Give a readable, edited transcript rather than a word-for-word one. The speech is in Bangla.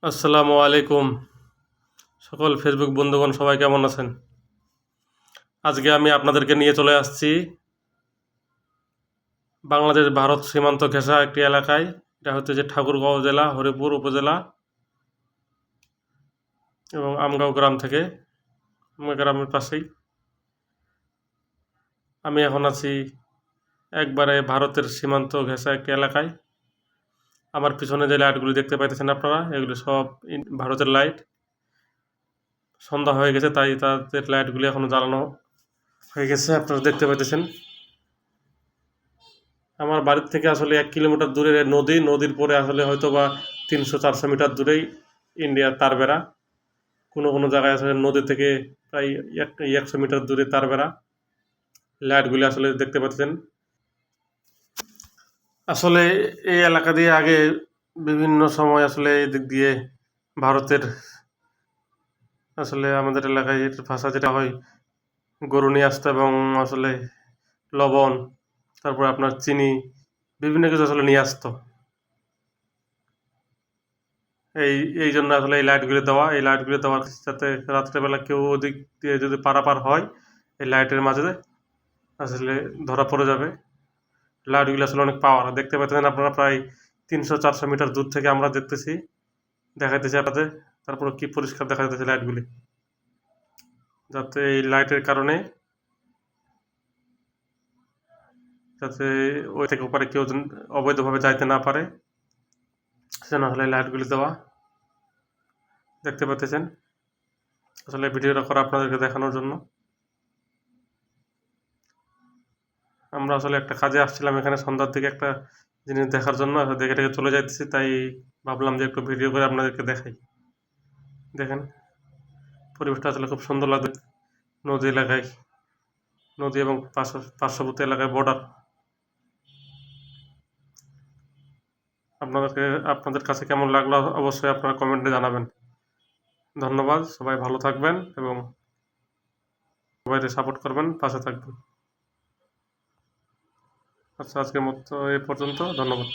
আসসালামু আলাইকুম। সকল ফেসবুক বন্ধুগণ সবাই কেমন আছেন? আজকে আমি আপনাদেরকে নিয়ে চলে আসছি বাংলাদেশ ভারত সীমান্ত ঘেঁষা একটি এলাকায়। এটা হচ্ছে যে ঠাকুরগাঁও জেলা, হরিপুর উপজেলা এবং আমগাঁও গ্রাম থেকে, আমার গ্রামের পাশেই। আমি এখন আছি একবারে ভারতের সীমান্ত ঘেঁষা একটি এলাকায়। আমার পিছনে যে লাইটগুলি দেখতে পাইতেছেন আপনারা, এগুলো সব ভারতের লাইট। সন্ধ্যা হয়ে গেছে তাই তাদের লাইটগুলি এখনো জ্বালানো হয়ে গেছে, আপনারা দেখতে পাইতেছেন। আমার বাড়ির থেকে আসলে 1 কিলোমিটার দূরে নদী, নদীর পরে আসলে হয়তো বা 300-400 মিটার দূরেই ইন্ডিয়ার তারবেড়া। কোনো কোনো জায়গায় আসলে নদী থেকে প্রায় 100 মিটার দূরে তারবেড়া। লাইটগুলি আসলে দেখতে পাচ্ছেন। আসলে এই এলাকা দিয়ে আগে বিভিন্ন সময় আসলে এদিক দিয়ে ভারতের আসলে আমাদের এলাকায় ভাষা যেটা হয়, গরু নিয়ে আসতো এবং আসলে লবণ, তারপর আপনার চিনি, বিভিন্ন কিছু আসলে নিয়ে আসতো। এই এই জন্য আসলে এই লাইটগুলো দেওয়ার যাতে রাত্রেবেলা কেউ ওদিক দিয়ে যদি পারাপার হয়, এই লাইটের মাঝে আসলে ধরা পড়ে যাবে। লাইটগুলো আসলে অনেক পাওয়ার, দেখতে পাচ্ছেন আপনারা প্রায় 300-400 মিটার দূর থেকে আমরা দেখতেছি, দেখাইতেছি আপনাদের। তারপরে কি পরিষ্কার দেখা যাচ্ছে লাইটগুলি, যাতে এই লাইটের কারণে যাতে ওই থেকে ওপারে কেউ অবৈধভাবে যাইতে না পারে, সেজন্য আসলে লাইটগুলি দেওয়া। দেখতে পাচ্ছেন আসলে ভিডিওটা করা আপনাদেরকে দেখানোর জন্য। আমরা আসলে একটা কাজে আসছিলাম এখানে সন্ধ্যার দিকে একটা জিনিস দেখার জন্য, দেখে দেখে চলে যাইতেছি, তাই ভাবলাম যে একটু ভিডিও করে আপনাদেরকে দেখাই। দেখেন পরিবেশটা আসলে খুব সুন্দর লাগে। নদী এলাকায়, নদী এবং পার্শ্ববর্তী এলাকায় বর্ডার। আপনাদের কাছে কেমন লাগলো অবশ্যই আপনারা কমেন্টে জানাবেন। ধন্যবাদ, সবাই ভালো থাকবেন এবং সবাইকে সাপোর্ট করবেন, পাশে থাকবেন। আচ্ছা, আজকের মতো এ পর্যন্ত। ধন্যবাদ।